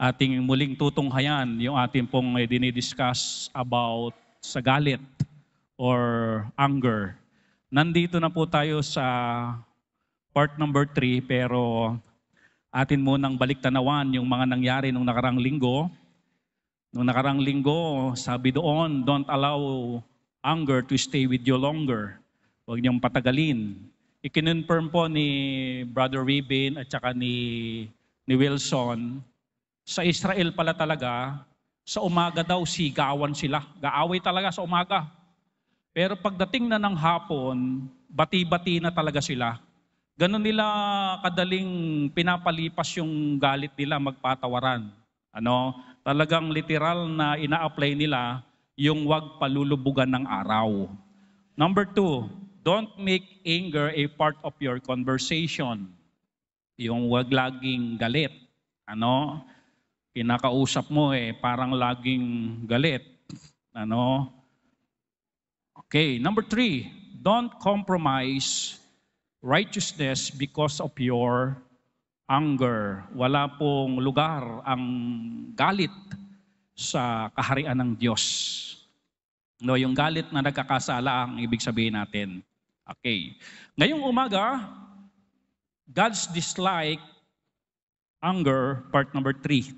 ating muling tutunghayan yung ating pong dinidiscuss about sa galit or anger. Nandito na po tayo sa part number 3 pero atin munang baliktanawan yung mga nangyari nung nakarang linggo. Nung nakarang linggo, sabi doon, don't allow anger to stay with you longer. Huwag niyong patagalin. Ikinonfirm po ni Brother Ribin at saka ni Wilson, sa Israel pala talaga, sa umaga daw sigawan sila. Gaaway talaga sa umaga. Pero pagdating na ng hapon, bati-bati na talaga sila. Ganon nila kadaling pinapalipas yung galit nila, magpatawaran. Talagang literal na ina-apply nila yung wag palulubugan ng araw. Number 2, don't make anger a part of your conversation. Yung wag laging galit. Kinakausap mo parang laging galit. Okay, number 3, don't compromise righteousness because of your anger. Wala pong lugar ang galit sa kaharian ng Diyos. Yung galit na nagkakasala ang ibig sabihin natin. Okay. Ngayong umaga, God's dislike anger, part number 3.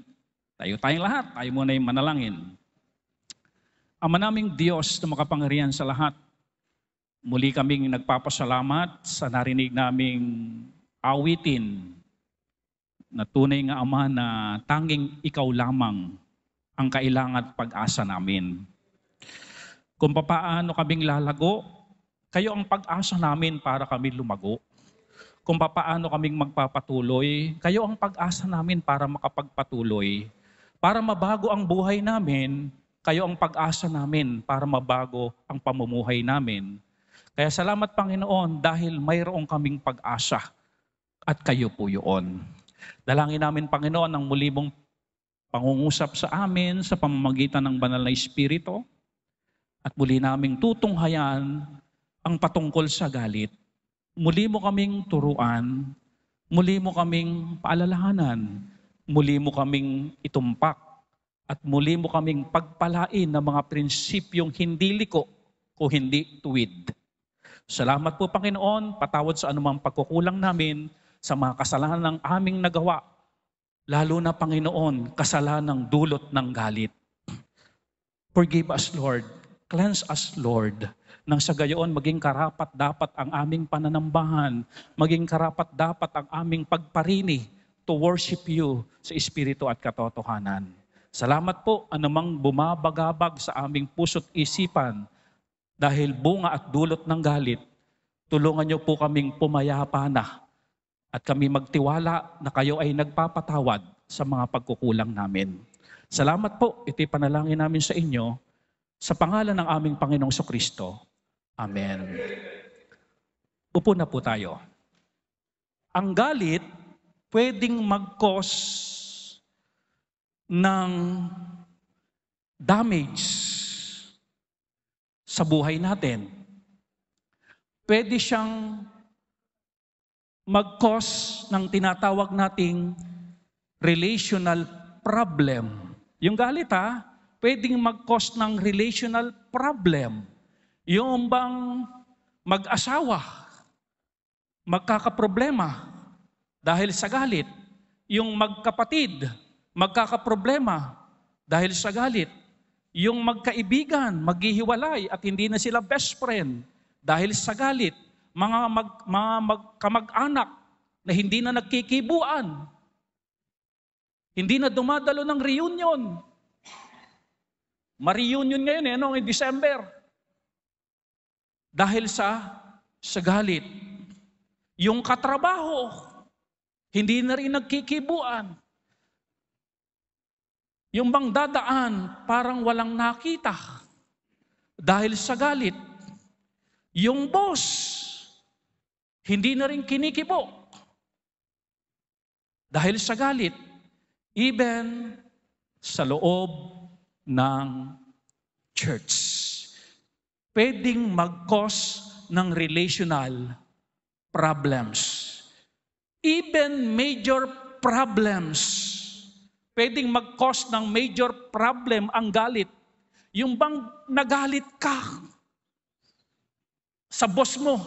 Tayong lahat, tayo muna yung manalangin. Ama naming Diyos na makapangyarihan sa lahat, muli kaming nagpapasalamat sa narinig naming awitin na tunay nga Ama na tanging Ikaw lamang ang kailangan at pag-asa namin. Kung papaano kaming lalago, kayo ang pag-asa namin para kami lumago. Kung papaano kaming magpapatuloy, kayo ang pag-asa namin para makapagpatuloy. Para mabago ang buhay namin, kayo ang pag-asa namin para mabago ang pamumuhay namin. Kaya salamat Panginoon dahil mayroong kaming pag-asa at kayo po yun. Dalangin namin Panginoon ang muli mong pangungusap sa amin sa pamamagitan ng banal na Espiritu at muli naming tutunghayan ang patungkol sa galit. Muli mo kaming turuan, muli mo kaming paalalahanan, muli mo kaming itumpak at muli mo kaming pagpalain ng mga prinsipyong hindi liko o hindi tuwid. Salamat po Panginoon, patawad sa anumang pagkukulang namin sa mga kasalanan ng aming nagawa, lalo na Panginoon, kasalanang dulot ng galit. Forgive us Lord, cleanse us Lord, nang sa gayon maging karapat-dapat ang aming pananambahan, maging karapat-dapat ang aming pagparini to worship you sa Espiritu at katotohanan. Salamat po anumang bumabagabag sa aming puso't isipan dahil bunga at dulot ng galit. Tulungan niyo po kaming pumayapa na at kami magtiwala na kayo ay nagpapatawad sa mga pagkukulang namin. Salamat po, ito'y panalangin namin sa inyo sa pangalan ng aming Panginoong Jesucristo. Amen. Upo na po tayo. Ang galit pwedeng mag-cause ng damage sa buhay natin. Pwede siyang mag-cause ng tinatawag nating relational problem. Yung galit pwedeng mag-cause ng relational problem. Yung bang mag-asawa, magkakaproblema dahil sa galit. Yung magkapatid, magkakaproblema dahil sa galit. Yung magkaibigan, maghihiwalay at hindi na sila best friend dahil sa galit. Mga kamag-anak na hindi na nagkikibuan, hindi na dumadalo ng reunion. Ma-reunion ngayon noong December. Dahil sa galit. Yung katrabaho, hindi na rin nagkikibuan. Yung bang dadaan, parang walang nakita. Dahil sa galit. Yung boss, hindi na rin kinikibo. Dahil sa galit. Even sa loob ng church. Pwedeng mag-cause ng relational problems. Even major problems pwedeng mag-cause ng major problem ang galit. Yung bang nagalit ka sa boss mo,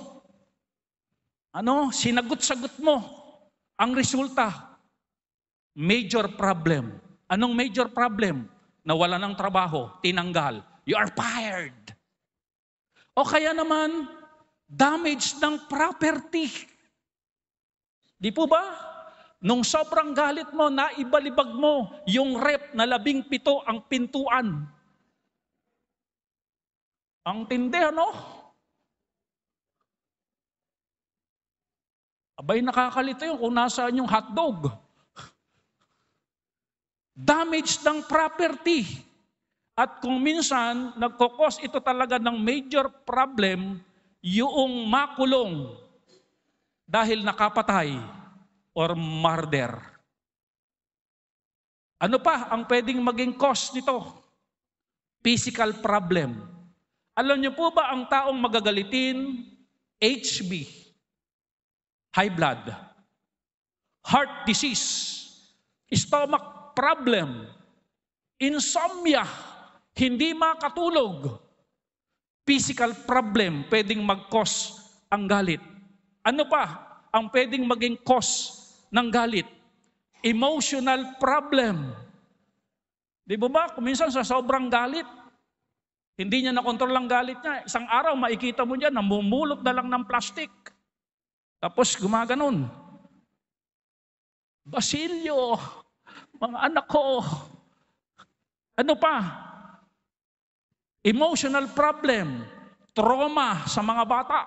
sinagot-sagot mo, ang resulta, major problem. Anong major problem? Nawala ng trabaho, tinanggal. You are fired. O kaya naman, damage ng property. Di po ba? Nung sobrang galit mo, naibalibag mo yung rep na 17 ang pintuan. Ang tindi, Abay, nakakalito yun kung nasaan yung hotdog. Damage ng property. At kung minsan, nagkukos ito talaga ng major problem, yung makulong dahil nakapatay or murder. Ano pa ang pwedeng maging cause nito? Physical problem. Alam niyo po ba ang taong magagalitin? HB, high blood, heart disease, stomach problem, insomnia, hindi makatulog, physical problem pwedeng mag-cause ang galit. Ano pa ang pwedeng maging cause ng galit? Emotional problem. Di ba kung minsan sa sobrang galit, hindi niya nakontrol ang galit niya. Isang araw, makikita mo dyan, namumulot na lang ng plastic. Tapos gumaganon. Basilio, mga anak ko. Ano pa? Emotional problem, trauma sa mga bata.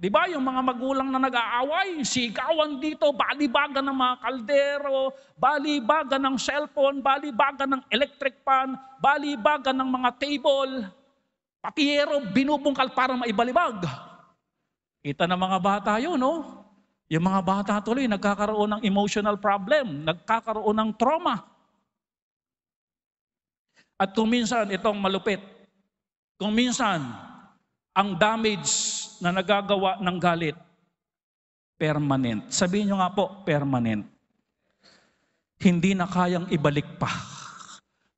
Di ba yung mga magulang na nag-aaway, sigawan dito, balibagan ng mga kaldero, balibagan ng cellphone, balibagan ng electric pan, balibagan ng mga table, patiyero, binubungkal para maibalibag. Kita ng mga bata yun, no? Yung mga bata tuloy, nagkakaroon ng emotional problem, nagkakaroon ng trauma. At kung minsan, itong malupit, kung minsan, ang damage na nagagawa ng galit, permanent. Sabihin nyo nga po, permanent. Hindi na kayang ibalik pa.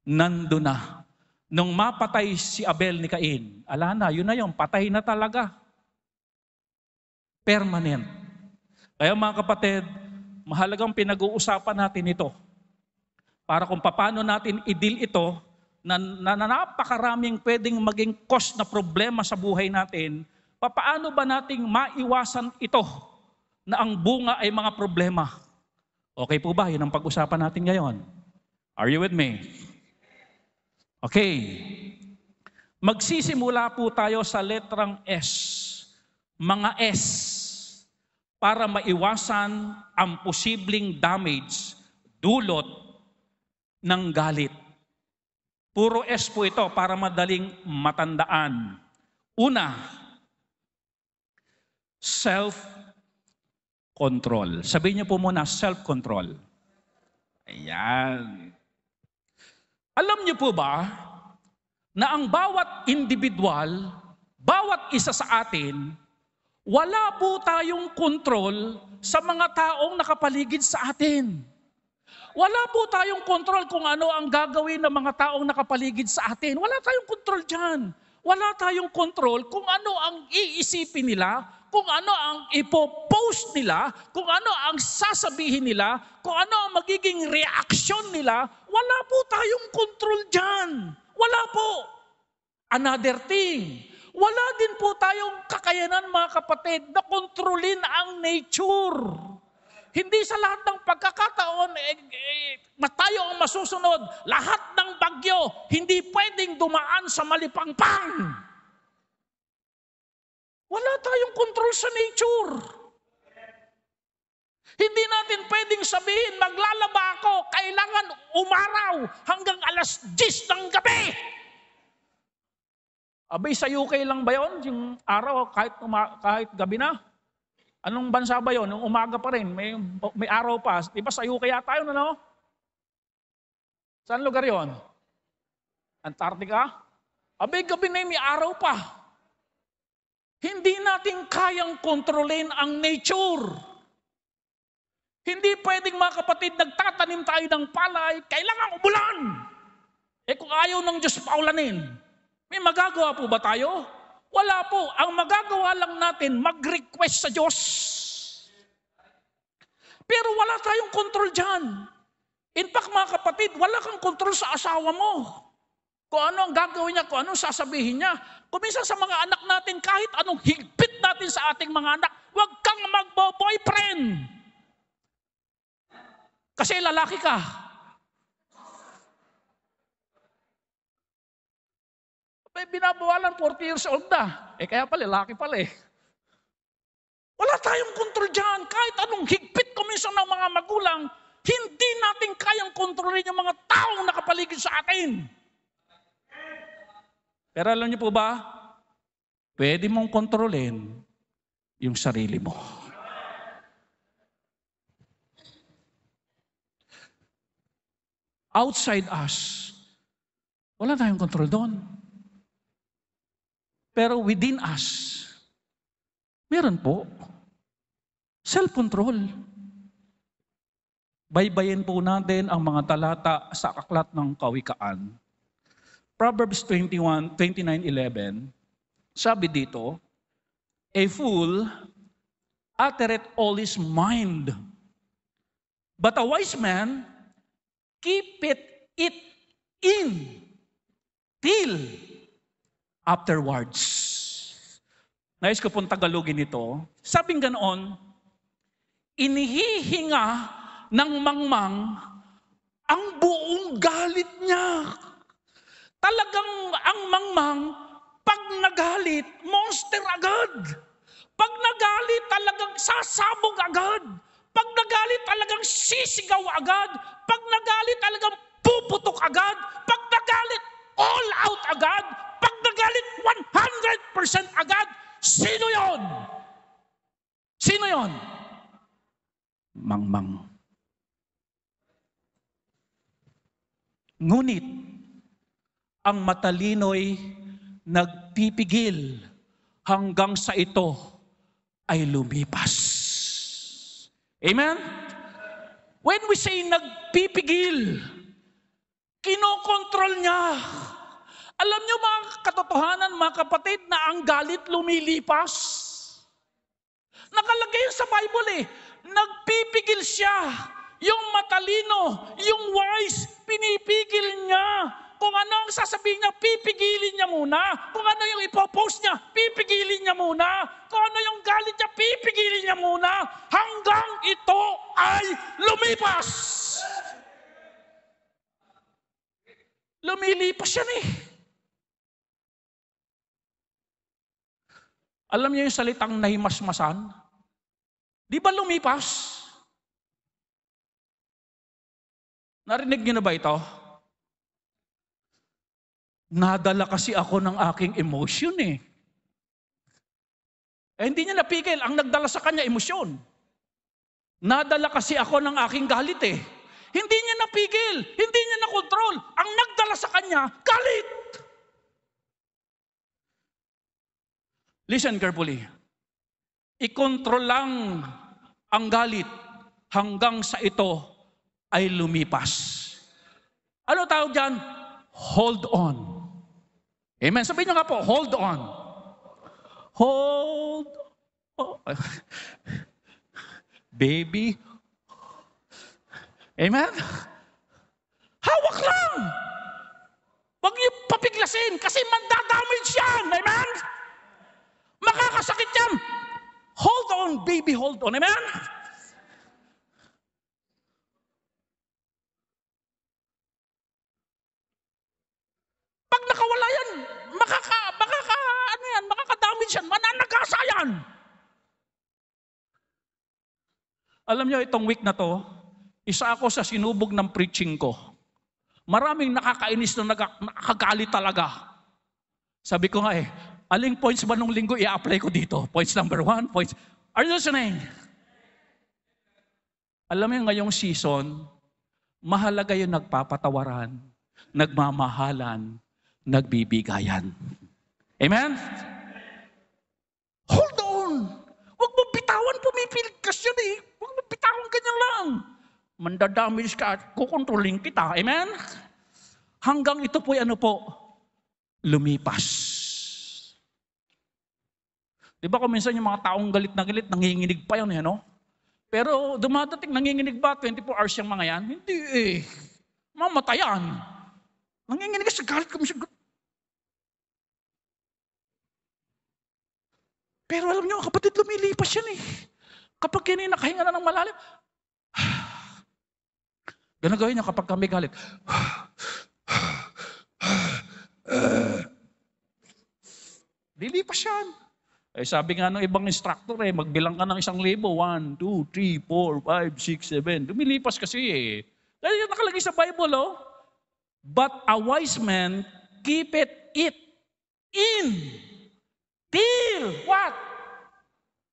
Nando na. Nung mapatay si Abel ni Cain, ala na, yun na yun, patay na talaga. Permanent. Kaya mga kapatid, mahalagang pinag-uusapan natin ito. Para kung paano natin i-deal ito, na napakaraming pwedeng maging cause na problema sa buhay natin, paano ba nating maiwasan ito na ang bunga ay mga problema? Okay po ba? Yun ang pag-usapan natin ngayon. Are you with me? Okay. Magsisimula po tayo sa letrang S. Mga S. Para maiwasan ang posibleng damage, dulot ng galit. Puro S po ito para madaling matandaan. Una, self-control. Sabihin niyo po muna, self-control. Ayan. Alam niyo po ba na ang bawat individual, bawat isa sa atin, wala po tayong control sa mga taong nakapaligid sa atin. Wala po tayong control kung ano ang gagawin ng mga taong nakapaligid sa atin. Wala tayong control dyan. Wala tayong control kung ano ang iisipin nila, kung ano ang ipopost nila, kung ano ang sasabihin nila, kung ano ang magiging reaksyon nila. Wala po tayong control dyan. Wala po. Another thing, wala din po tayong kakayanan mga kapatid na kontrolin ang nature. Hindi sa lahat ng pagkakataon, tayo ang masusunod. Lahat ng bagyo, hindi pwedeng dumaan sa malipangpang. Wala tayong control sa nature. Hindi natin pwedeng sabihin, maglalaba ako, kailangan umaraw hanggang 10:00 ng gabi. Abay, sa UK lang ba yun? Yung araw, kahit gabi na? Anong bansa ba yun? Yung umaga pa rin, may araw pa. Di ba sa UK yata yun, ano? Saan lugar yun? Antarctica? Abay, gabi na may araw pa. Hindi natin kayang kontrolin ang nature. Hindi pwedeng mga kapatid, nagtatanim tayo ng palay, kailangan umulan. Kung ayaw ng Diyos paulanin, may magagawa po ba tayo? Wala po. Ang magagawa lang natin, mag-request sa Diyos. Pero wala tayong kontrol dyan. In fact, mga kapatid, wala kang kontrol sa asawa mo. Kung ano ang gagawin niya, kung anong sasabihin niya. Kung minsan sa mga anak natin, kahit anong higpit natin sa ating mga anak, huwag kang magbo-boyfriend. Kasi lalaki ka. Binabawalan, 40 years old na. Kaya pala, lalaki pala eh. Wala tayong kontrol dyan. Kahit anong higpit kuminsan ng mga magulang, hindi natin kayang kontrolin yung mga taong nakapaligid sa atin. Pero alam niyo po ba, pwede mong kontrolin yung sarili mo. Outside us, wala tayong kontrol doon. Pero within us, meron po. Self-control. Baybayin po natin ang mga talata sa aklat ng Kawikaan. Proverbs 29:11, sabi dito, a fool uttereth all his mind, but a wise man keepeth it in till afterwards. Nais ko pong Tagalogin ito. Sabing ganoon, inihihinga ng mangmang ang buong galit niya. Talagang ang mangmang, pag nagalit, monster agad. Pag nagalit, talagang sasabog agad. Pag nagalit, talagang sisigaw agad. Pag nagalit, talagang puputok agad. Pag nagalit, all out agad. Pag nagalit, 100% agad. Sino yon? Sino yon? Mangmang. Ngunit, ang matalino'y nagpipigil hanggang sa ito ay lumipas. Amen? When we say nagpipigil, kinokontrol niya. Alam niyo mga katotohanan, mga kapatid, na ang galit lumilipas. Nakalagay yun sa Bible eh. Nagpipigil siya. Yung matalino, yung wise, pinipigil niya. Kung ano ang sasabihin niya, pipigilin niya muna. Kung ano yung ipopost niya, pipigilin niya muna. Kung ano yung galit niya, pipigilin niya muna. Hanggang ito ay lumipas. Lumilipas yan eh. Alam niyo yung salitang nahimasmasan? Di ba lumipas? Narinig niyo na ba ito? Nadala kasi ako ng aking emotion eh. Hindi niya napigil. Ang nagdala sa kanya, emosyon. Nadala kasi ako ng aking galit eh. Hindi niya napigil. Hindi niya nakontrol. Ang nagdala sa kanya, galit. Listen carefully. I-control lang ang galit hanggang sa ito ay lumipas. Ano tawag dyan? Hold on. Amen. Sabihin nyo nga po, hold on. Hold on. Baby. Amen. Hawak lang. Huwag niyo papiglasin kasi mandadamage yan. Amen. Makakasakit yan. Hold on, baby, hold on. Amen. Pag nakawala yan, makakadamage yan, mananagasa yan. Alam niyo, itong week na to, isa ako sa sinubog ng preaching ko. Maraming nakakainis na nakagalit talaga. Sabi ko nga aling points ba nung linggo i-apply ko dito? Points number 1, points. Are you listening? Alam mo yung ngayong season, mahalaga yung nagpapatawaran, nagmamahalan, nagbibigayan. Amen? Hold on! Huwag mo bitawan, pumipilig ka siya eh. Huwag mo bitawan ganyan lang. mandadamage ka at kukontrolin kita. Amen? Hanggang ito po lumipas. Di ba kung minsan yung mga taong galit na galit, nanginginig pa yun, Pero dumadating, nanginginig ba 24 hours yung mga yan? Hindi mamatayan. Nanginginig sa galit kami sa Pero alam niyo, kapatid, lumilipas yan Kapag nakahinga na ng malalim, ganun gawin niyo kapag kami galit. Lilipas yan. Sabi nga ng ibang instructor, magbilang ka ng 1,000. 1, 2, 3, 4, 5, 6, 7. Lumilipas kasi Kaya yung nakalagay sa Bible, But a wise man keepeth it in till what?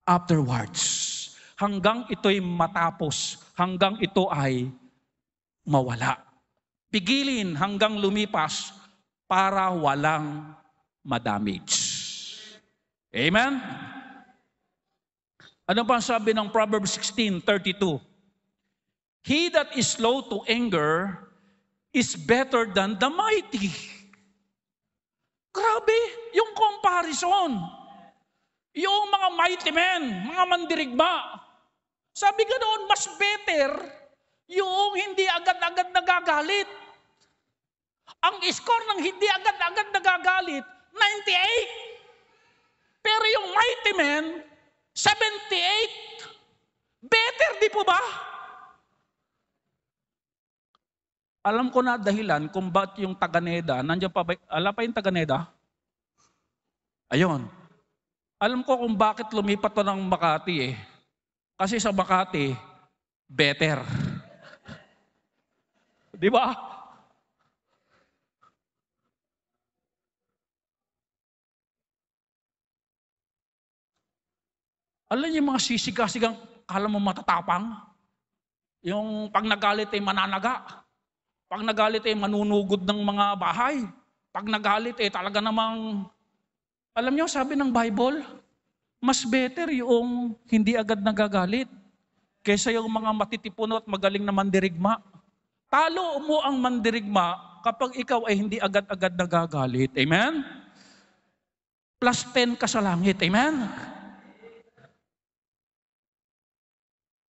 Afterwards. Hanggang ito'y matapos. Hanggang ito ay mawala. Pigilin hanggang lumipas para walang madamage. Amen? Ano pa sabi ng Proverbs 16:32? He that is slow to anger is better than the mighty. Grabe, yung comparison. Yung mga mighty men, mga mandirigma. Sabi ganoon, mas better yung hindi agad-agad nagagalit. Ang score ng hindi agad-agad nagagalit, 98. Pero yung mighty men, 78. Better, di po ba? Alam ko na dahilan kung ba't yung Taganeda, nandiyan pa ba, alam pa yung Taganeda? Ayun. Alam ko kung bakit lumipat to ng Makati Kasi sa Makati, better. Di ba? Alam niyo yung mga sisigang, kala mo matatapang? Yung pag nagalit mananaga. Pag nagalit manunugod ng mga bahay. Pag nagalit talaga namang, alam niyo, sabi ng Bible, mas better yung hindi agad nagagalit kaysa yung mga matitipuno at magaling na mandirigma. Talo mo ang mandirigma kapag ikaw ay hindi agad-agad nagagalit. Amen? Plus 10 ka sa langit. Amen?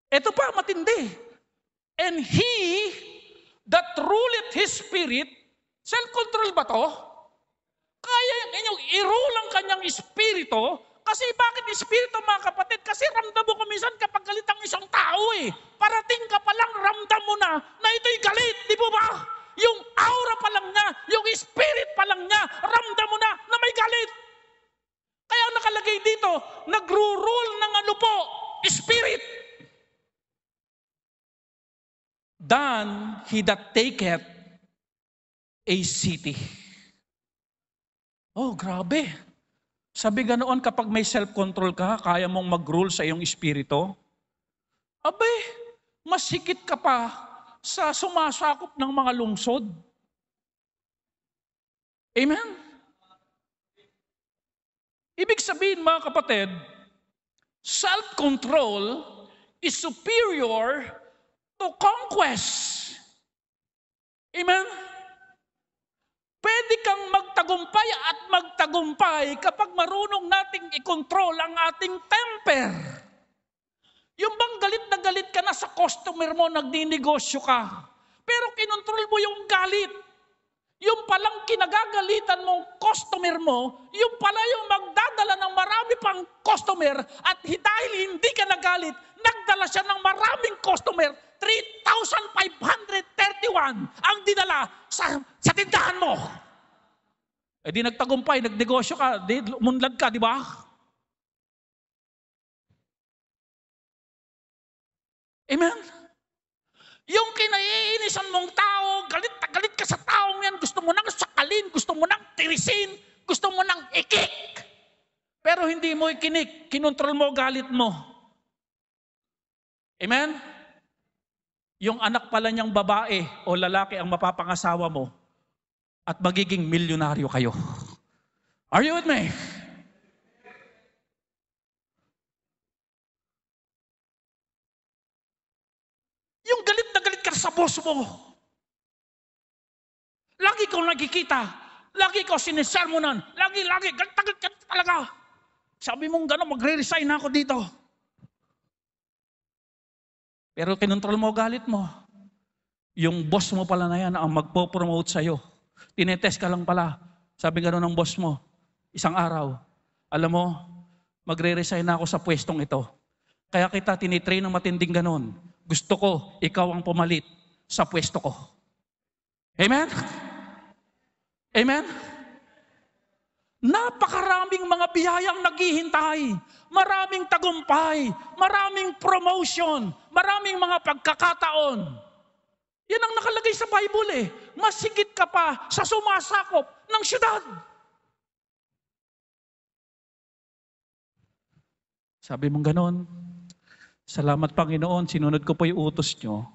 Ito pa, matindi. And he that ruleth his spirit, self-control ba to? Kaya inyong i-rule ang kanyang espiritu. Kasi bakit espiritu, mga kapatid? Kasi ramdam mo kuminsan kapag galit ang isang tao Parating ka pa lang, ramdam mo na ito'y galit, di ba ba? Yung aura pa lang niya, yung spirit pa lang niya, ramdam mo na may galit. Kaya nakalagay dito, nagro-rule ng spirit. Than he that taketh a city. Oh, grabe. Sabi ganoon, kapag may self-control ka, kaya mong mag-rule sa iyong espiritu. Abay, mas higit ka pa sa sumasakop ng mga lungsod. Amen? Ibig sabihin, mga kapatid, self-control is superior to conquest. Amen? Pwede kang magtagumpay kapag marunong nating i-control ang ating temper. Yung bang galit na galit ka na sa customer mo, nagninegosyo ka, pero kinontrol mo yung galit. Yung palang kinagagalitan mong customer mo, yung pala yung magdadala ng marami pang customer at dahil hindi ka nagalit, nagdala siya ng maraming customer, 3,531 ang dinala sa tindahan mo. Di nagtagumpay, nagnegosyo ka, di umunlad ka, di ba? Amen? Yung kinaiinisan mong tao, galit na galit ka sa taong yan, gusto mo nang sakalin, gusto mo nang tirisin, gusto mo nang ikik. Pero hindi mo ikinik, kinontrol mo galit mo. Amen? Yung anak pala niyang babae o lalaki ang mapapangasawa mo at magiging milyonaryo kayo. Are you with me? Yung galit na galit sa boss mo. Lagi ko nakikita. Lagi ko sinisermonan. Lagi. Galit ka talaga. Sabi mong gano'n, magre-resign na ako dito. Pero kinontrol mo galit mo. Yung boss mo pala na yan ang magpo-promote sa'yo. Tinetest ka lang pala. Sabi gano'n ng boss mo, isang araw, alam mo, magre-resign na ako sa pwestong ito. Kaya kita tinitrain ng matinding gano'n. Gusto ko, ikaw ang pumalit sa pwesto ko. Amen? Amen? Napakaraming mga biyayang naghihintay. Maraming tagumpay. Maraming promotion. Maraming mga pagkakataon. Yan ang nakalagay sa Bible eh. Masigit ka pa sa sumasakop ng syudad. Sabi mong ganon, salamat Panginoon, sinunod ko po yung utos nyo.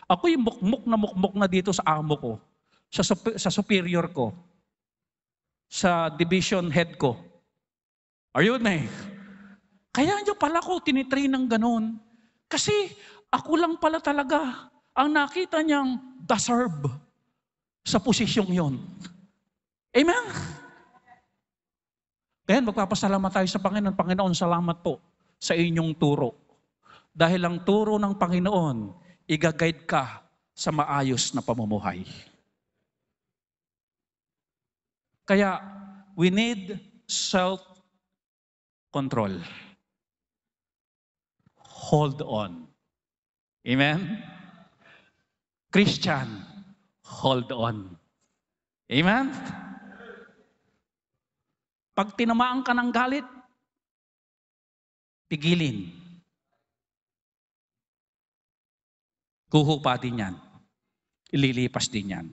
Ako yung mukmuk na dito sa amo ko, sa superior ko, sa division head ko. Are you with me? Kaya nyo pala ko tinitrain ng ganon. Kasi ako lang pala talaga ang nakita niyang deserve sa posisyong yon. Amen? Kaya magpapasalamat tayo sa Panginoon. Panginoon, salamat po sa inyong turo. Dahil ang turo ng Panginoon, i-guide ka sa maayos na pamumuhay. Kaya, we need self-control. Hold on. Amen? Christian, hold on. Amen? Pag tinamaan ka ng galit, pigilin. Kuhupa din yan. Ililipas din yan.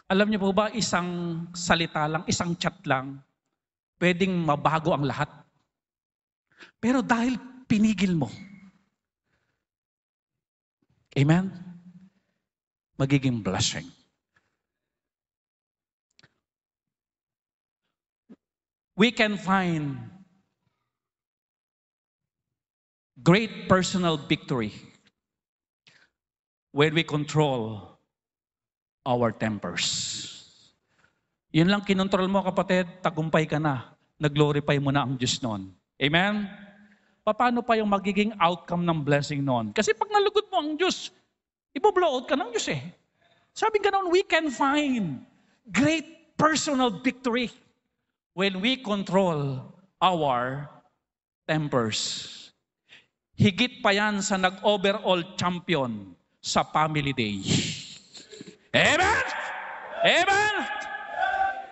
Alam niyo po ba, isang salita lang, isang chat lang, pwedeng mabago ang lahat. Pero dahil pinigil mo, amen? Magiging blessing. We can find great personal victory when we control our tempers. Yun lang kinontrol mo, kapatid, tagumpay ka na. Nag-glorify mo na ang Diyos noon. Amen? Paano pa yung magiging outcome ng blessing noon? Kasi pag nalugod mo ang Diyos, ibo-blow out ka ng Diyos eh. Sabi ganoon, we can find great personal victory when we control our tempers. Higit pa yan sa nag-overall champion sa Family Day. Amen? Amen?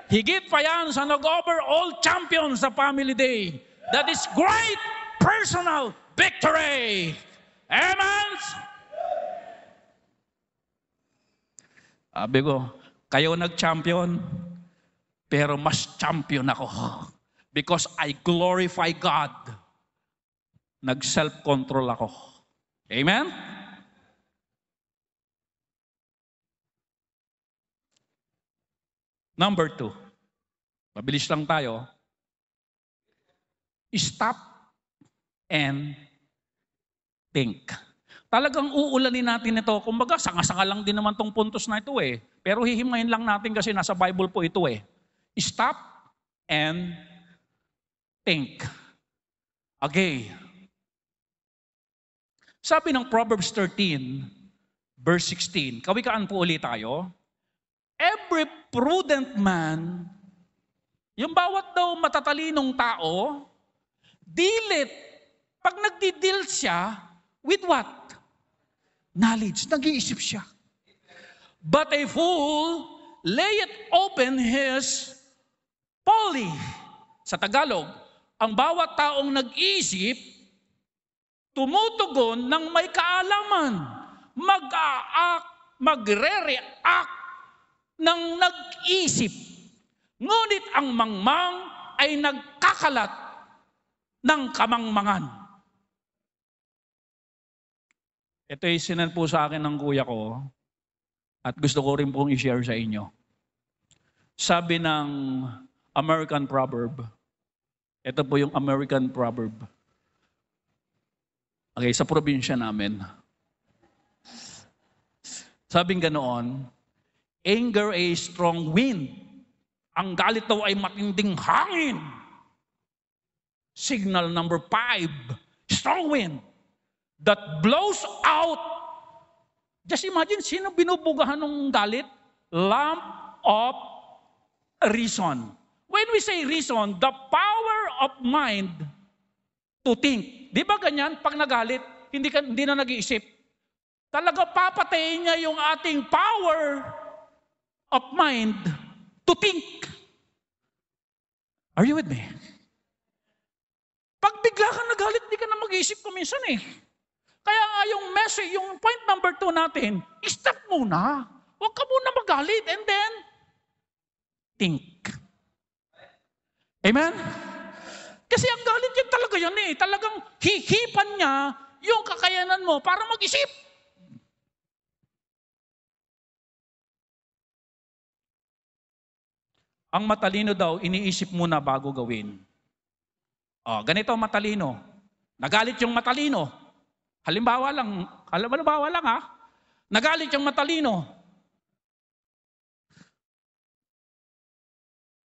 Higit pa yan sa nag-overall champion sa Family Day. That is great personal victory. Amen? Sabi ko, kayo nag-champion, pero mas champion ako. Because I glorify God. Nag-self-control ako. Amen? Number 2. Mabilis lang tayo. Stop and think. Talagang uulanin natin ito. Kumbaga, sanga-sanga lang din naman tong puntos na ito eh. Pero hihimayin lang natin kasi nasa Bible po ito eh. Stop and think. Okay. Sabi ng Proverbs 13, verse 16, kawikaan po ulit tayo. Every prudent man, yung bawat daw matatalinong tao, pag nagdi-deal siya, with what? Knowledge. Nag-iisip siya. But a fool layeth open his folly. Sa Tagalog, ang bawat taong nag-iisip, tumutugon ng may kaalaman. Magre-react ng nag-isip. Ngunit ang mangmang ay nagkakalat ng kamangmangan. Ito ay sinan po sa akin ng kuya ko at gusto ko rin pong i-share sa inyo. Sabi ng American proverb, ito po yung American proverb. Okay, sa probinsya namin, sabing ganoon, anger a strong wind. Ang galit daw ay matinding hangin. Signal number 5, strong wind that blows out. Just imagine, sino binubugahan ng galit? Lamp of reason. When we say reason, the power of mind to think. Di ba ganyan? Pag nagalit, hindi na nag-iisip. Talaga papatayin niya yung ating power of mind to think. Are you with me? Pag bigla kang nagalit, di ka na mag-iisip kuminsan eh. Kaya nga yung message, yung point number 2 natin, stop muna. Huwag ka muna magalit and then think. Amen? Kasi ang galit yan talaga yan eh. Talagang hihipan niya yung kakayanan mo para mag-isip. Ang matalino daw, iniisip muna bago gawin. Ganito ang matalino. Nagalit yung matalino. Halimbawa lang ha. Nagalit yung matalino.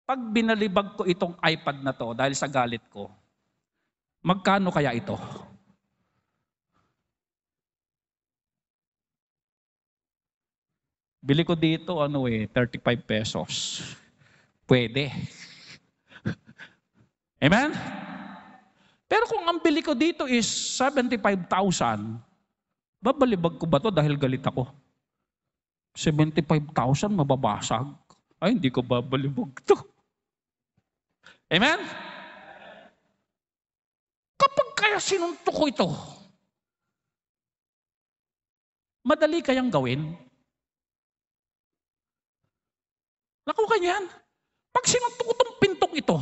Pag binalibag ko itong iPad na to dahil sa galit ko, magkano kaya ito? Bili ko dito 35 pesos. Pwede. Amen? Pero kung ang bili ko dito is 75,000, babalibag ko ba to dahil galit ako? 75,000 mababasag. Ay, hindi ko babalibag to. Amen? Kapag kaya sinuntok ko ito, madali kayang gawin? Naku kanyan. Pag sinuntok ko itong pintong ito,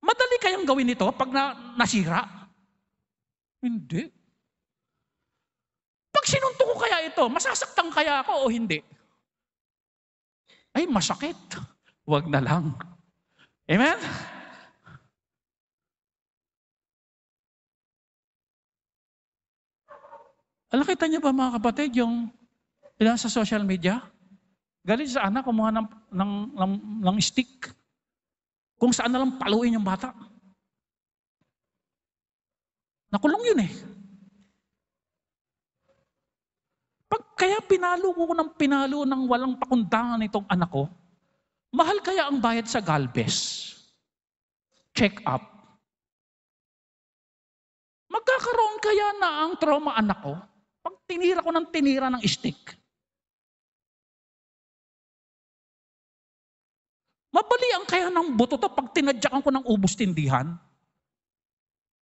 madali kayang gawin ito pag nasira? Hindi. Pag sinuntok ko kaya ito, masasaktan kaya ako o hindi? Ay, masakit. Huwag na lang. Amen? Nakita niyo ba mga kapatid yung ilan sa social media? Galing sa anak, kumuha ng stick. Kung saan na lang paluin yung bata. Nakulong yun eh. Kaya pinalo ko ng pinalo ng walang pakundangan itong anak ko, mahal kaya ang bayad sa Galvez? Check up. Magkakaroon kaya na ang trauma anak ko pag tinira ko ng tinira ng stick? Mabali ang kaya ng buto to pag tinadyakan ko ng ubos tindihan?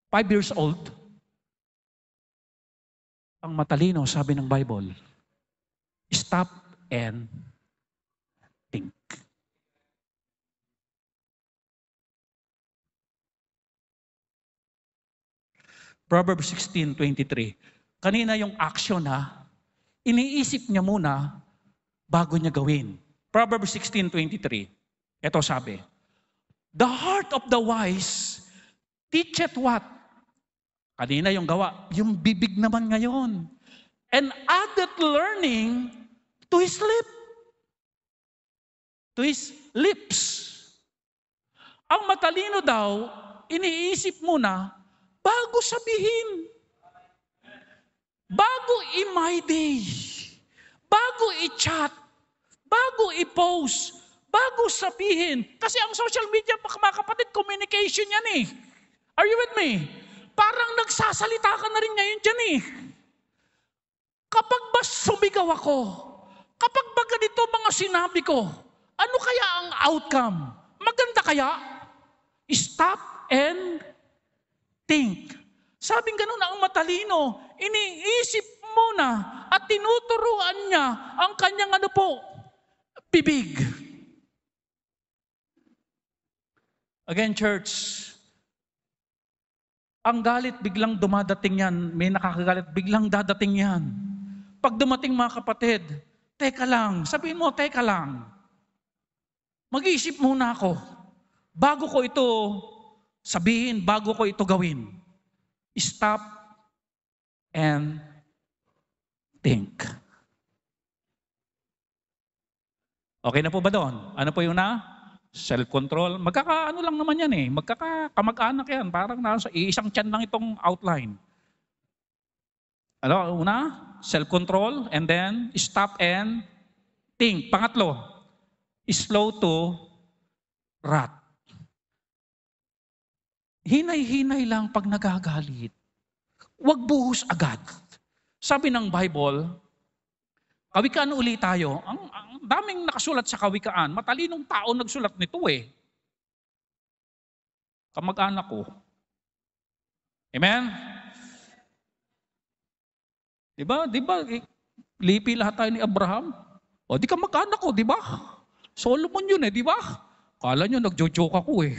5 years old. Ang matalino, sabi ng Bible, stop and think. Proverbs 16:23. Kanina yung action ha, iniisip niya muna bago niya gawin. Proverbs 16:23. Ito sabi, the heart of the wise teacheth what? Kanina yung gawa, yung bibig naman ngayon. And added learning to his lips. Ang matalino daw, iniisip muna, bago sabihin, bago i-my day, bago i-chat, bago i-post, bago sabihin. Kasi ang social media, mga kapatid, communication yan eh. Are you with me? Parang nagsasalita ka na rin ngayon dyan eh. Kapag ba sumigaw ako, kapag ba ganito mga sinabi ko, ano kaya ang outcome? Maganda kaya? Stop and think. Sabing ganun ang matalino, iniisip muna at tinuturuan niya ang kanyang bibig. Again, church, ang galit biglang dumadating yan. May nakakagalit, biglang dadating yan. Pag dumating mga kapatid, teka lang, sabihin mo, teka lang. Mag-iisip muna ako. Bago ko ito sabihin, bago ko ito gawin. stop and think. Okay na po ba doon? Ano po yung self-control. Magkakaano lang naman yan eh. Magkakakamag-anak yan. Parang nasa isang tiyan lang itong outline. Ano, una, self-control, and then stop and think. Pangatlo, slow to wrath. Hinay-hinay lang pag nagagalit. Huwag buhos agad. Sabi ng Bible, Kawikaan ulit tayo. Ang daming nakasulat sa Kawikaan. Matalinong tao nagsulat nito eh. Kamag-anak ko. Amen? Diba? Lipi lahat tayo ni Abraham. O di kamag-anak ko, diba? Solomon yun eh, diba? Kala nyo nagjo-joke ako eh.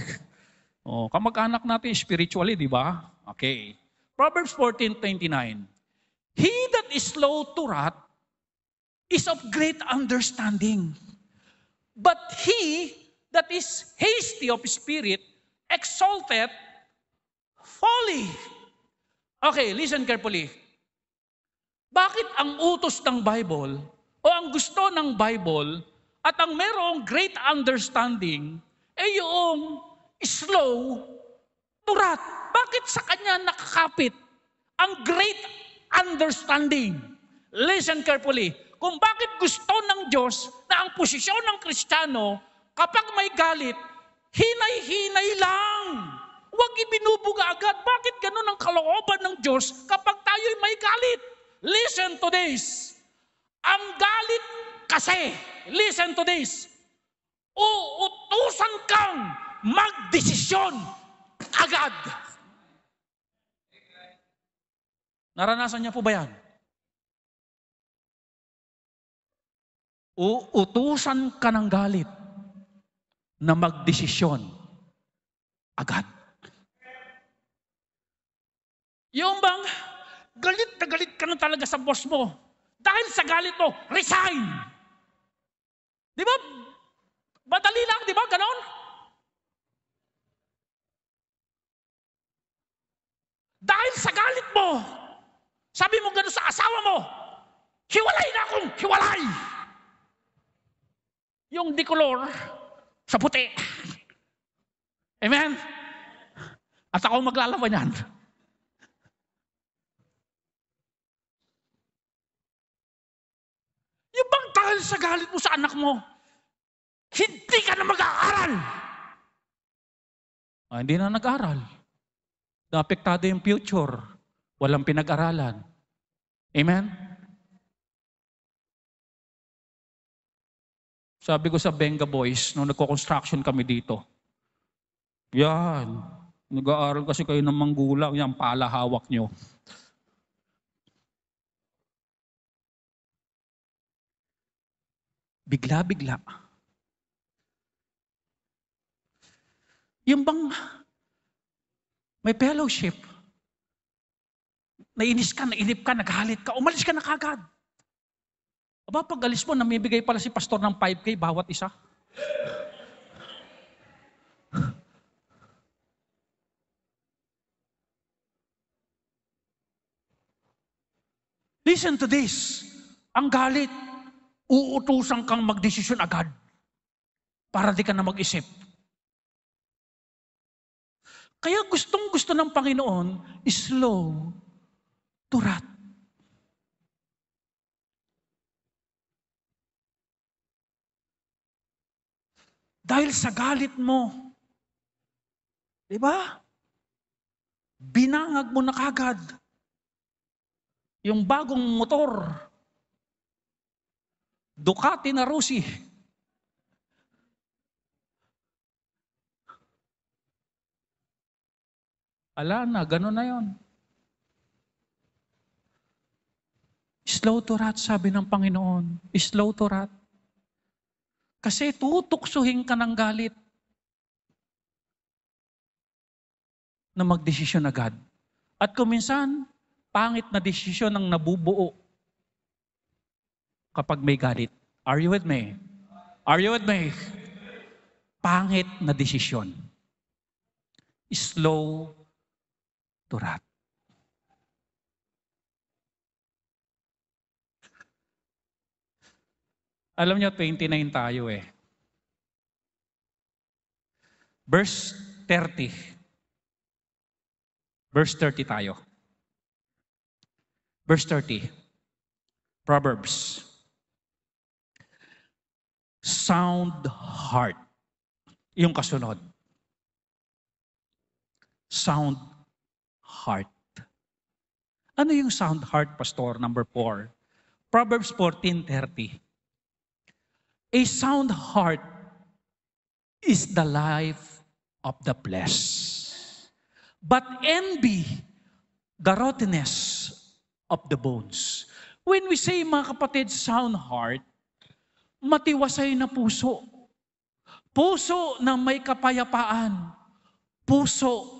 O, kamag-anak natin spiritually, diba? Okay. Proverbs 14:29. He that is slow to wrath is of great understanding. But he that is hasty of spirit exalteth folly. Okay, listen carefully. Bakit ang utos ng Bible o ang gusto ng Bible at ang merong great understanding ay yung slow to wrath? Bakit sa kanya nakakapit ang great understanding? Listen carefully. Kung bakit gusto ng Diyos na ang posisyon ng Kristiyano, kapag may galit, hinay-hinay lang. Huwag ibinubuga agad. Bakit ganun ang kalooban ng Diyos kapag tayo'y may galit? Listen to this. Ang galit kasi, listen to this, uutusan kang magdesisyon agad. Naranasan niya po ba yan? Uutusan ka ng galit na magdesisyon agad. Yung bang galit na galit ka na talaga sa boss mo. Dahil sa galit mo, resign. Di ba? Madali lang, di ba? Ganon? Dahil sa galit mo, sabi mo gano'n sa asawa mo, hiwalay na akong hiwalay. Yung decolor sa puti. Amen? At ako maglalaban yan. Yung bang dahil sa galit mo sa anak mo, hindi ka na mag-aaral. Hindi na nag-aaral. Naapektado yung future. Walang pinag-aralan. Amen? Sabi ko sa Benga Boys, nung nagko-construction kami dito, yan, nag-aaral kasi kayo ng manggulang, yan, pala hawak nyo. Bigla-bigla. Yung bang may fellowship, nainis ka, nainip ka, naghalit ka, umalis ka na kagad. Aba, pag alis mo, namibigay pala si pastor ng 5K bawat isa. Listen to this. Ang galit, uutusan kang magdesisyon agad para di ka na mag-isip. Kaya gustong-gusto ng Panginoon, slow to wrath. Dahil sa galit mo, di ba? Binangag mo na kagad yung bagong motor, Ducati na Rossi. Ala na, gano'n na yon. Slow to wrath, sabi ng Panginoon. Slow to wrath. Kasi tutuksuhin ka ng galit na magdesisyon agad. At kung minsan, pangit na desisyon ang nabubuo kapag may galit. Are you with me? Are you with me? Pangit na desisyon. Slow to wrath. Alam nyo, 29 tayo eh. Verse 30. Verse 30 tayo. Verse 30. Proverbs. Sound heart. Yung kasunod. Sound heart. Ano yung sound heart, Pastor? Number 4. Proverbs 14:30. A sound heart is the life of the blessed. But envy, the rottenness of the bones. When we say, mga kapatid, sound heart, matiwasay na puso. Puso na may kapayapaan. Puso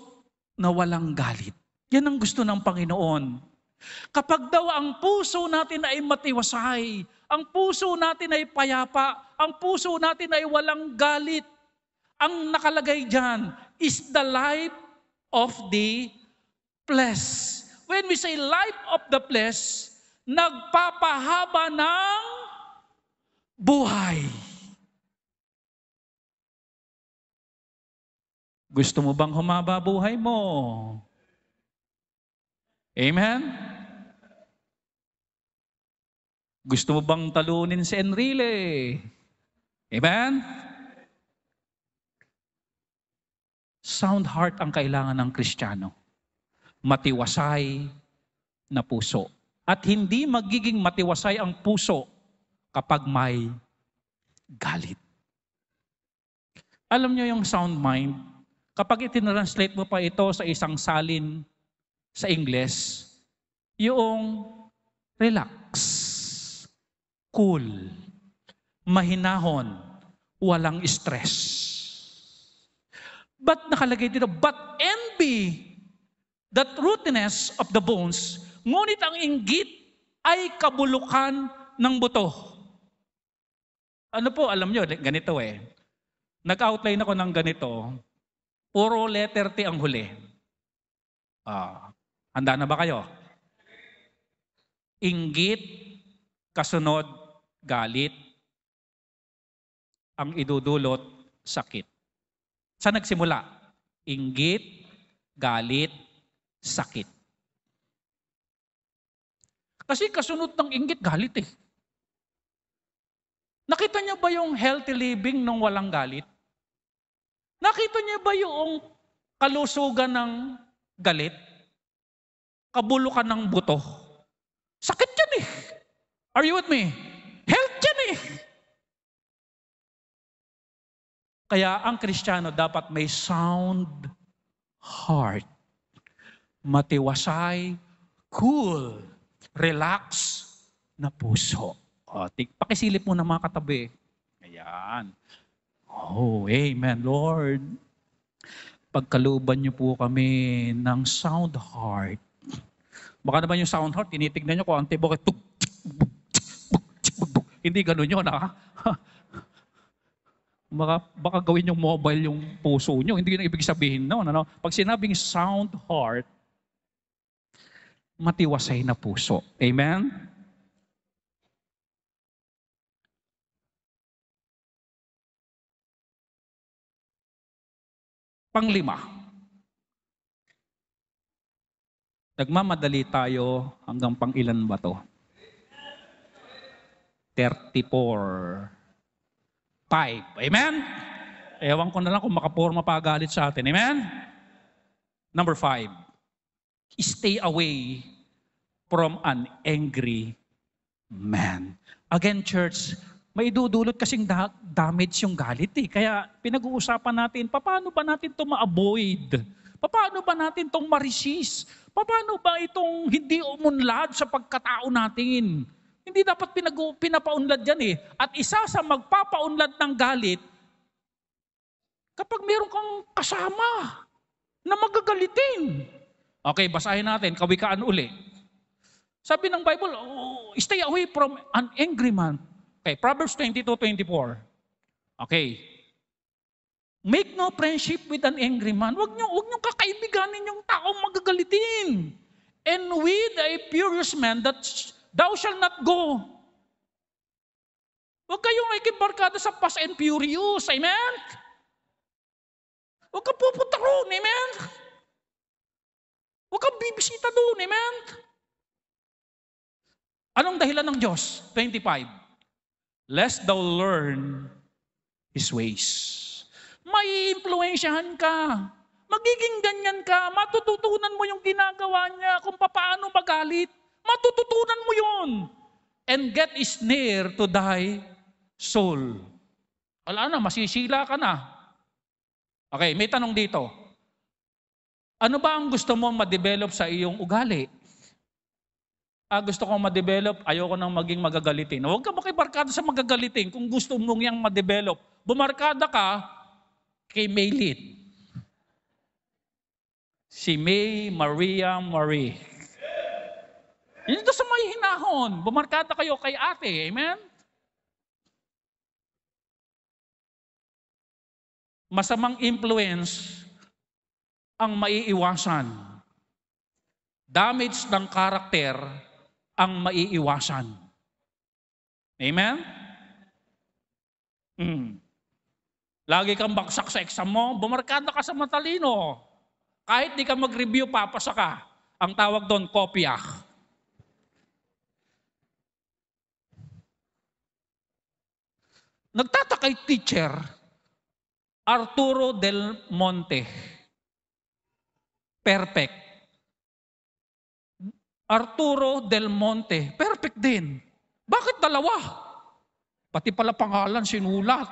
na walang galit. Yan ang gusto ng Panginoon. Kapag daw ang puso natin ay matiwasay, ang puso natin ay payapa, ang puso natin ay walang galit, ang nakalagay dyan is the life of the flesh. When we say life of the flesh, nagpapahaba ng buhay. Gusto mo bang humaba buhay mo? Amen? Gusto mo bang talunin si Enrile? Amen? Sound heart ang kailangan ng Kristiyano. Matiwasay na puso. At hindi magiging matiwasay ang puso kapag may galit. Alam nyo yung sound mind, kapag itinranslate mo pa ito sa isang salin sa Ingles, yung relax, cool, mahinahon, walang stress. But nakalagay dito, but envy, that rottenness of the bones, ngunit ang inggit ay kabulukan ng buto. Ano po, alam nyo, ganito eh. Nag-outline ako ng ganito, puro letter T ang huli. Handa na ba kayo? Inggit, kasunod, galit, ang idudulot, sakit. Saan nagsimula? Inggit, galit, sakit. Kasi kasunod ng inggit, galit eh. Nakita niyo ba yung healthy living nung walang galit? Nakita niyo ba yung kalusugan ng galit? Kabulukan ng buto? Sakit yan eh. Are you with me? Health yan eh. Kaya ang Kristiyano dapat may sound heart. Matiwasay, cool, relax na puso. Pakisilip mo na mga katabi. Ayan. Oh, amen, Lord. Pagkaluban niyo po kami ng sound heart. Baka naman yung sound heart, tinitignan niyo ko ang tibok. Hindi ganun yun, ha? Baka gawin yung mobile yung puso niyo. Hindi yun ang ibig sabihin noon. Ano? Pag sinabing sound heart, matiwasay na puso. Amen? Panglima, nagmamadali tayo hanggang pang ilan ba to? 34. 5. Amen? Ewan ko na lang kung makaporma pa galit sa atin. Amen? Number 5. Stay away from an angry man. Again, church, may dudulot kasing damage yung galit eh. Kaya pinag-uusapan natin, paano ba natin ito ma-avoid? Paano ba natin itong ma-resist? Paano ba itong hindi umunlad sa pagkatao natin? Hindi dapat pinapaunlad yan eh. At isa sa magpapaunlad ng galit, kapag meron kang kasama na magagalitin. Okay, basahin natin, Kawikaan uli. Sabi ng Bible, stay away from an angry man. Okay, Proverbs 22:24. Okay. Make no friendship with an angry man. Huwag niyo kakaibiganin yung taong magagalitin. And with a furious man that thou shalt not go. Huwag kayong makikibarkada sa Fast and Furious. Amen? Huwag kang pupunta roon. Amen? Huwag kang bibisita doon. Amen? Anong dahilan ng Diyos? 25. Lest thou learn His ways. May impluensyahan ka. Magiging ganyan ka. Matututunan mo yung ginagawa niya kung paano magalit. Matututunan mo yun. And get is near to thy soul. Wala na, masisila ka na. Okay, may tanong dito. Ano ba ang gusto mo ma-develop sa iyong ugali? Gusto kong ma-develop, ayoko nang maging magagalitin. Huwag ka makibarkada sa magagalitin kung gusto mong yang ma-develop. Bumarkada ka kay Maylin. Si May Maria Marie. Ito sa may hinahon. Bumarkada kayo kay ate. Amen? Masamang influence ang maiiwasan. Damage ng karakter ang maiiwasan. Amen? Lagi kang baksak sa exam mo, bumarkada ka sa matalino. Kahit di ka mag-review, papasa ka. Ang tawag doon, kopya. Nagtatakay teacher, Arturo Del Monte. Perfect. Arturo Del Monte. Perfect din. Bakit dalawa? Pati pala pangalan sinulat.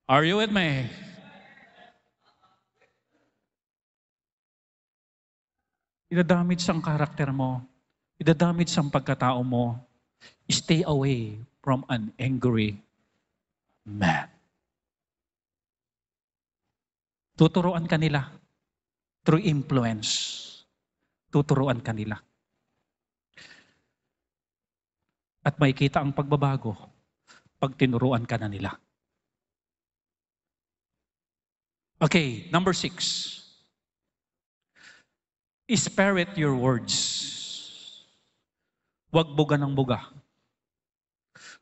Are you with me? Idadamage ang karakter mo. Idadamage ang pagkatao mo. Stay away from an angry man. Tuturuan ka nila through influence. Tuturuan ka nila. At makikita ang pagbabago pag tinuruan ka na nila. Okay, number 6. Spirit your words. Huwag buga ng buga.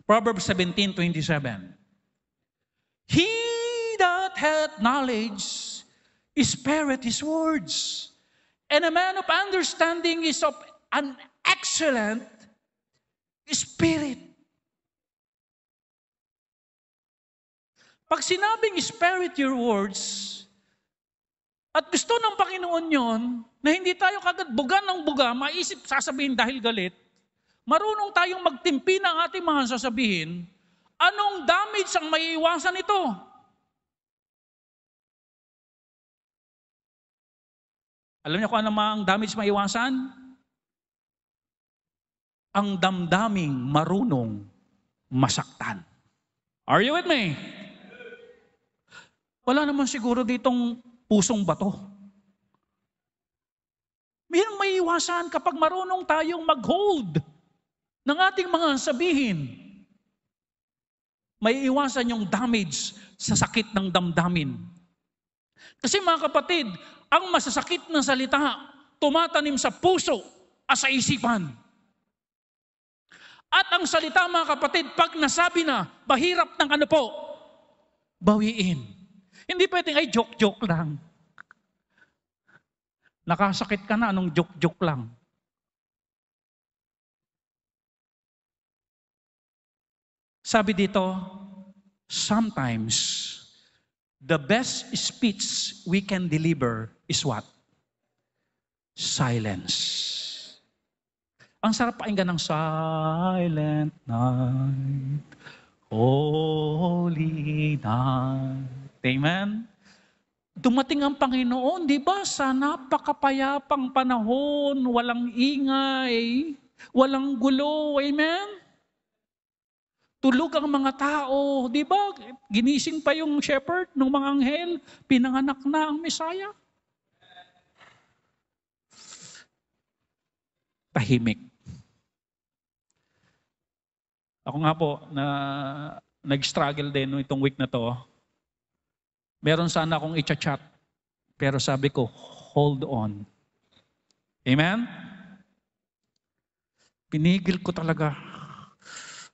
Proverbs 17:27. He that hath knowledge spareth his words, and a man of understanding is of an excellent spirit. Pag sinabing spirit your words, at gusto ng Panginoon yon, na hindi tayo kagad buga ng buga, maisip sasabihin dahil galit, marunong tayong magtimpi ng ating mga sasabihin, anong damage ang maiiwasan ito? Alam niyo kung ano ang damage maiiwasan? Ang damdaming marunong masaktan. Are you with me? Wala naman siguro ditong pusong bato. Mayroong maiiwasan kapag marunong tayong mag-hold ng ating mga sabihin. Maiiwasan yung damage sa sakit ng damdamin. Kasi mga kapatid, ang masasakit na salita, tumatanim sa puso at sa isipan. At ang salita mga kapatid, pag nasabi na, mahirap ng ano po, bawiin. Hindi pwedeng, ay joke-joke lang. Nakasakit ka na, anong joke-joke lang. Sabi dito, sometimes, the best speech we can deliver is what? Silence. Ang sarap pakinggan ng silent night, holy night. Amen? Dumating ang Panginoon, di ba, sa napakapayapang panahon, walang ingay, walang gulo. Amen? Tulog ang mga tao, di ba? Ginising pa yung shepherd ng mga anghel, pinanganak na ang Messiah. Tahimik. Ako nga po, nag-struggle din itong week na to. Meron sana akong i-chat, pero sabi ko, hold on. Amen? Pinigil ko talaga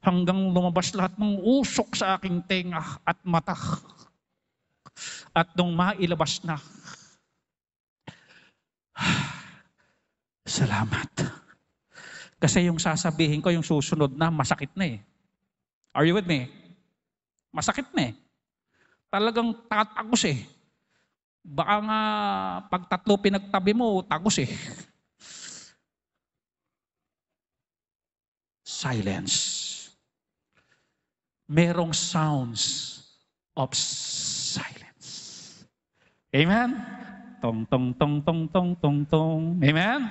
hanggang lumabas lahat ng usok sa aking tenga at mata. At nung mailabas na, salamat. Kasi yung sasabihin ko, yung susunod na, masakit na eh. Are you with me? Masakit na eh. Talagang tatagos eh. Baka nga pag 3 pinagtabi mo, tagos eh. Silence. Merong sounds of silence. Amen? Tong, tong, tong, tong, tong, tong, tong. Amen?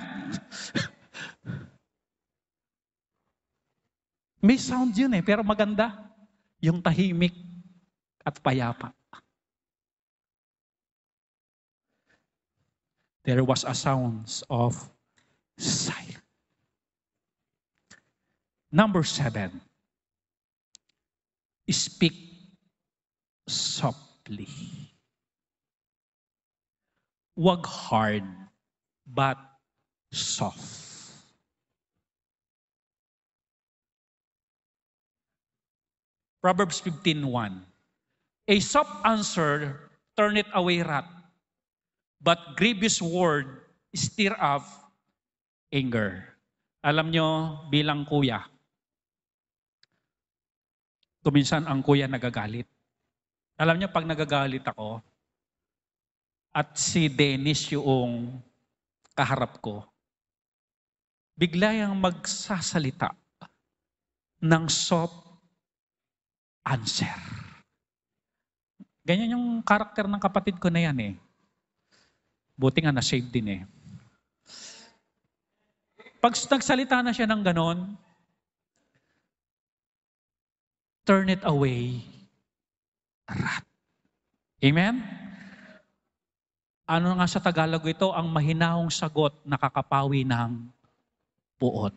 May sound yun eh, pero maganda. Yung tahimik at payapa. There was a sound of silence. Number 7. Speak softly. Wag hard, but soft. Proverbs 15:1. A soft answer turneth away wrath, but grievous word stir up anger. Alam nyo, bilang kuya, kuminsan ang kuya nagagalit. Alam nyo, pag nagagalit ako, at si Dennis yung kaharap ko, bigla yung magsasalita ng soft answer. Ganyan yung karakter ng kapatid ko na yan eh. Buti nga na-save din eh. Pag nagsalita na siya ng ganon, turn it away wrath. Amen? Ano nga sa Tagalog ito? Ang mahinahong sagot nakakapawi ng puot.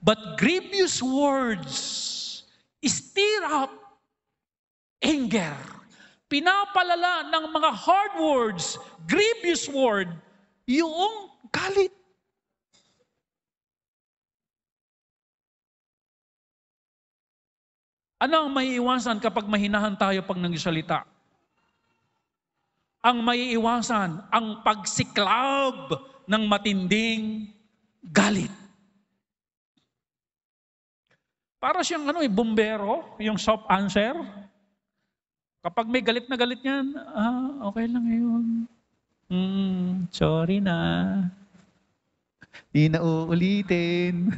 But grievous words stir up anger. Pinapalala ng mga hard words, grievous word, yung galit. Ano ang maiiwasan kapag mahinahan tayo pag nagsalita? Ang maiiwasan, ang pagsiklab ng matinding galit. Para siyang bumbero, yung soft answer. Kapag may galit na galit yan, okay lang yun. Sorry na. Di na uulitin.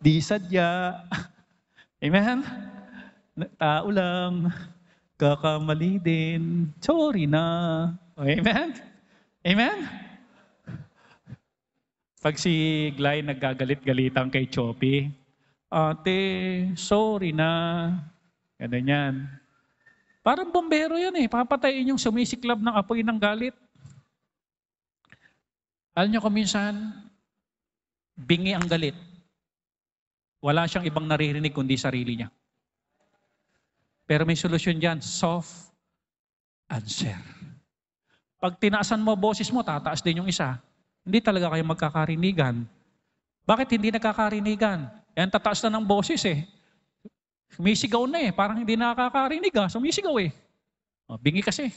Di sadya. Amen? Tao lang. Kakamali din. Sorry na. Amen? Amen? Pag si Glay naggagalit-galitan kay Choppy, ate, sorry na. Ganun yan. Parang bombero yan eh. Papatayin yung sumisiklab ng apoy ng galit. Alam nyo kung minsan, bingi ang galit. Wala siyang ibang naririnig kundi sarili niya. Pero may solusyon dyan, soft answer. Pag tinaasan mo boses mo, tataas din yung isa. Hindi talaga kayo magkakarinigan. Bakit hindi nagkakarinigan? Yan, tataas na ng boses eh. Sumisigaw na eh. Parang hindi nakakarinig ah. Sumisigaw eh. Bingi kasi.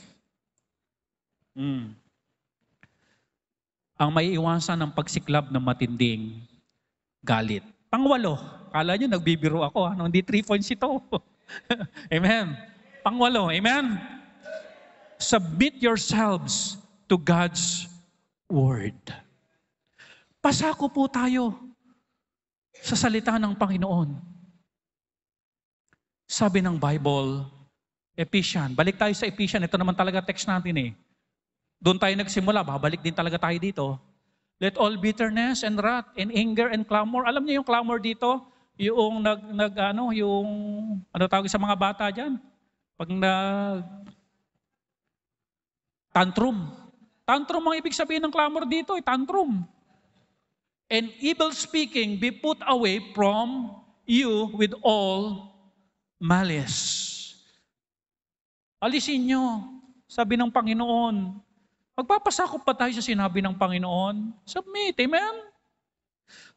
Ang maiiwasan ng pagsiklab ng matinding galit. Pangwalo. Kala nyo, nagbibiro ako. Hindi 3 points ito. Amen. Pangwalo. Amen. Submit yourselves to God's Word. Pasako po tayo sa salita ng Panginoon. Sabi ng Bible, Ephesians. Balik tayo sa Ephesians. Ito naman talaga text natin eh. Doon tayo nagsimula. Babalik din talaga tayo dito. Let all bitterness and wrath and anger and clamor. Alam niyo yung clamor dito? Yung yung tawag sa mga bata diyan? Pag tantrum. Tantrum ang ibig sabihin ng clamor dito, tantrum. And evil speaking be put away from you with all malice. Alisin nyo, sabi ng Panginoon, Magpapasakop pa tayo sa sinabi ng Panginoon? Submit, amen?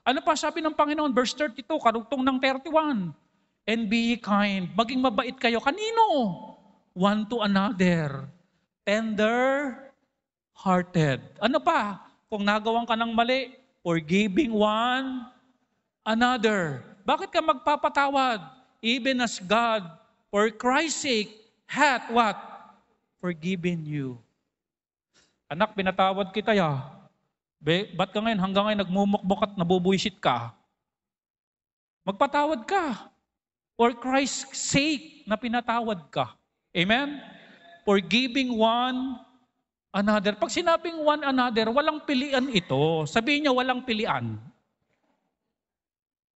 Ano pa sabi ng Panginoon? Verse 32, karugtong ng 31. And be kind. Maging mabait kayo. Kanino? One to another. Tender-hearted. Ano pa? Kung nagawan ka ng mali, forgiving one another. Bakit ka magpapatawad? Even as God, for Christ's sake, hath what? Forgiven you. Anak, pinatawad kita ya. Ba't ka ngayon hanggang ngayon nagmumukmuk at nabubuisit ka? Magpatawad ka. For Christ's sake na pinatawad ka. Amen? Forgiving one another. Pag sinabing one another, walang pilian ito. Sabihin niya walang pilian.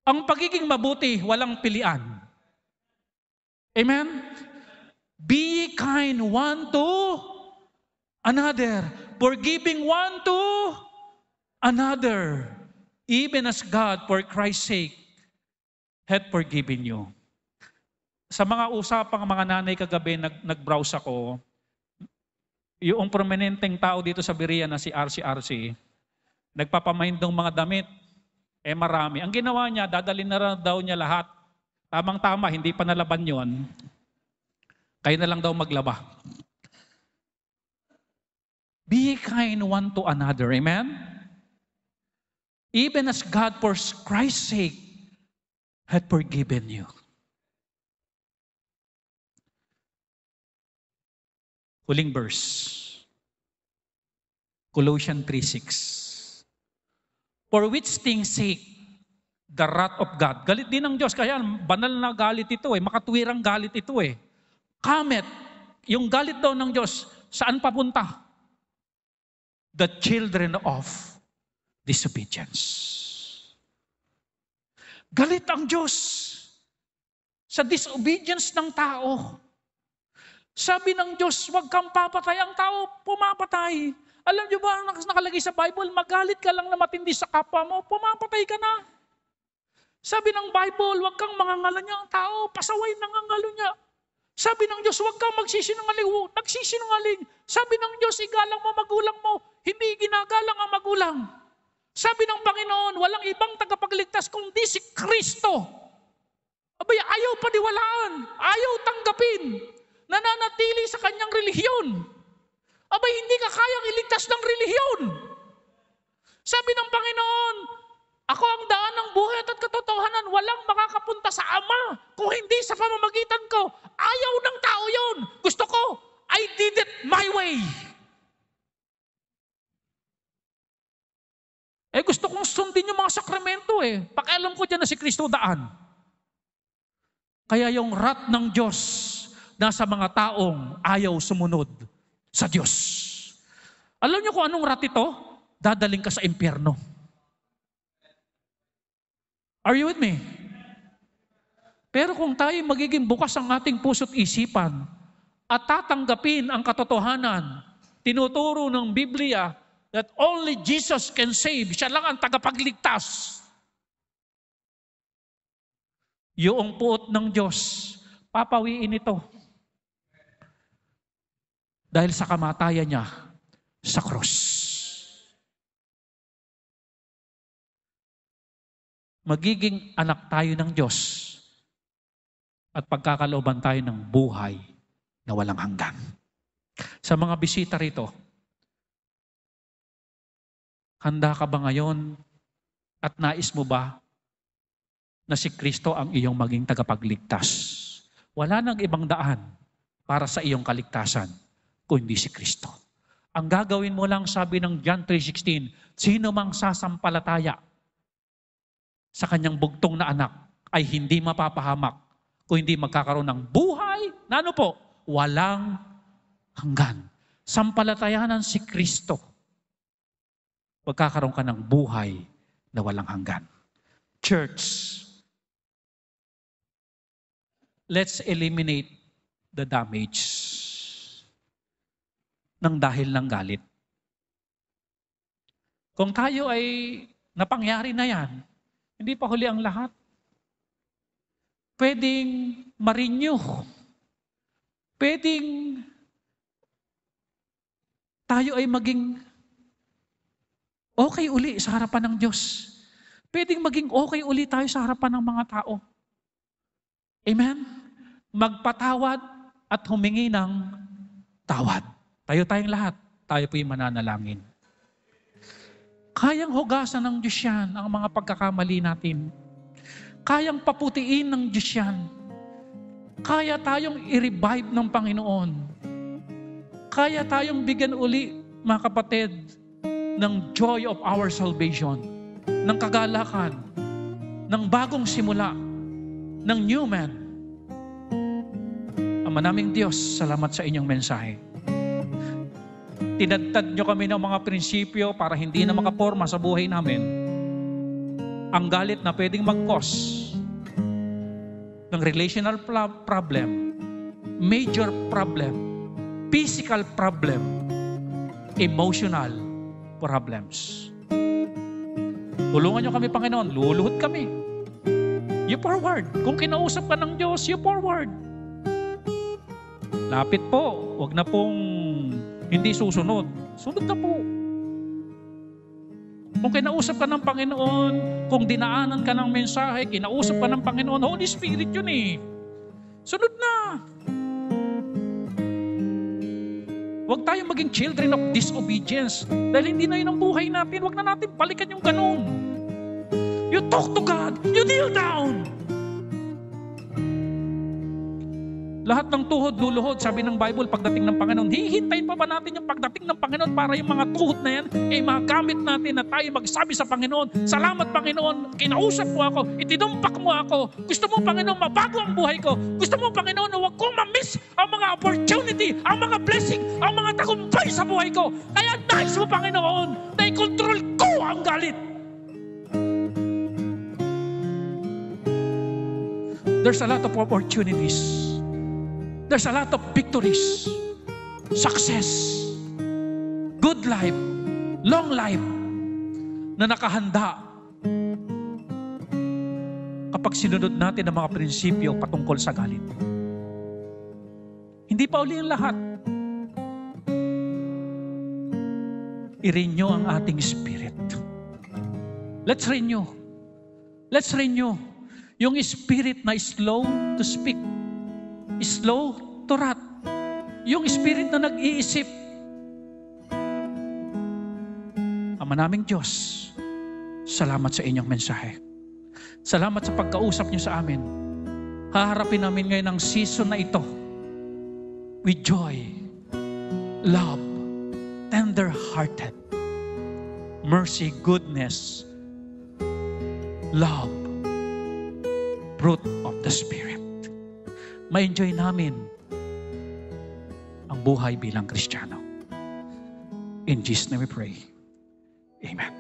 Ang pagiging mabuti, walang pilian. Amen? Be kind one to another. Forgiving one to another. Even as God, for Christ's sake, hath forgiven you. Sa mga usapang mga nanay kagabi, nag-browse ako, yung prominenteng tao dito sa Berea na si RC, nagpapamind ng mga damit, marami. Ang ginawa niya, dadalhin na daw niya lahat. Tamang-tama, hindi pa nalaban yon. Kayo na lang daw maglaba. Be kind one to another. Amen? Even as God for Christ's sake had forgiven you. Huling verse. Colossians 3:6. For which things sake the wrath of God. Galit din ng Diyos. Kaya banal na galit ito makatwirang galit ito Comet. Yung galit daw ng Diyos, saan papunta? The children of disobedience. Galit ang Diyos sa disobedience ng tao. Sabi ng Diyos, huwag kang papatay. Ang tao, pumapatay. Alam niyo ba, nakalagay sa Bible, magalit ka lang na matindi sa kapwa mo, pumapatay ka na. Sabi ng Bible, huwag kang mangangalo niya ang tao, pasaway nangangalo niya. Sabi ng Diyos, huwag kang magsisinungaling. Nagsisinungaling. Sabi ng Diyos, igalang mo magulang mo, hindi ginagalang ang magulang. Sabi ng Panginoon, walang ibang tagapagligtas kundi si Kristo. Abay, ayaw paniwalaan, ayaw tanggapin, nananatili sa kanyang relihiyon. Abay, hindi ka kayang iligtas ng relihiyon. Sabi ng Panginoon, ako ang daan ng buhay at katotohanan, walang makakapunta sa Ama kung hindi sa pamamagitan ko. Ayaw ng tao yon. Gusto ko, I did it my way. Gusto kong sundin yung mga sakramento Pakialam ko dyan na si Kristo daan. Kaya yung wrath ng Diyos nasa mga taong ayaw sumunod sa Diyos. Alam niyo kung anong wrath ito? Dadaling ka sa impyerno. Are you with me? Pero kung tayo magiging bukas ang ating puso't isipan at tatanggapin ang katotohanan, tinuturo ng Biblia that only Jesus can save, siya lang ang tagapagligtas. Yung puot ng Diyos, papawiin ito. Dahil sa kamatayan niya sa krus. Magiging anak tayo ng Diyos at pagkakalooban tayo ng buhay na walang hanggan. Sa mga bisita rito, handa ka ba ngayon at nais mo ba na si Kristo ang iyong maging tagapagligtas? Wala nang ibang daan para sa iyong kaligtasan kung hindi si Kristo. Ang gagawin mo lang, sabi ng John 3:16, sino mang sasampalataya sa kanyang bugtong na anak ay hindi mapapahamak kung hindi magkakaroon ng buhay na walang hanggan. Sampalatayanan si Kristo. Magkakaroon ka ng buhay na walang hanggan. Church, let's eliminate the damage ng dahil ng galit. Kung tayo ay napangyari na yan, hindi pa huli ang lahat. Pwedeng ma-renew. Pwedeng tayo ay maging okay uli sa harapan ng Diyos. Pwedeng maging okay uli tayo sa harapan ng mga tao. Amen? Magpatawad at humingi ng tawad. Tayo tayong lahat. Tayo po'y mananalangin. Kayang hugasan ng Diyos yan ang mga pagkakamali natin. Kayang paputiin ng Diyos yan. Kaya tayong i-revive ng Panginoon. Kaya tayong bigyan uli, mga kapatid, ng joy of our salvation, ng kagalakan, ng bagong simula, ng new man. Ama naming Diyos, salamat sa inyong mensahe. Tinadtad nyo kami ng mga prinsipyo para hindi na makaporma sa buhay namin. Ang galit na pwedeng mag-cause ng relational problem, major problem, physical problem, emotional problems. Tulungan nyo kami, Panginoon. Luluhod kami. You forward. Kung kinausap ka ng Diyos, you forward. Lapit po. Huwag na pong hindi susunod. Sunod na po. Kung kinausap ka ng Panginoon, kung dinaanan ka ng mensahe, kinausap ka ng Panginoon, Holy Spirit yun eh. Sunod na. Huwag tayong maging children of disobedience. Dahil hindi na yun ang buhay natin. Huwag na natin balikan yung ganun. You talk to God. You kneel down. Lahat ng tuhod luluhod, sabi ng Bible, pagdating ng Panginoon. Hihintayin pa ba natin yung pagdating ng Panginoon para yung mga tuhod na yan, magamit natin na tayo magsabi sa Panginoon, salamat Panginoon, kinausap mo ako, itinumpak mo ako. Gusto mo Panginoon, mabago ang buhay ko. Gusto mo Panginoon, na huwag kong ma-miss ang mga opportunity, ang mga blessing, ang mga tagumpay sa buhay ko. Kaya nais mo Panginoon, na i-control ko ang galit. There's a lot of opportunities. There's a lot of victories, success, good life, long life na nakahanda kapag sinunod natin ang mga prinsipyo patungkol sa galit. Hindi pa uli ang lahat. I-renew ang ating spirit. Let's renew. Let's renew yung spirit na slow to speak, slow to wrath. Yung spirit na nag-iisip. Ama naming Diyos, salamat sa inyong mensahe. Salamat sa pagkausap niyo sa amin. Haharapin namin ngayon ang season na ito with joy, love, tender-hearted, mercy, goodness, love, fruit of the Spirit. Ma-enjoy namin ang buhay bilang Kristiyano. In Jesus' name we pray. Amen.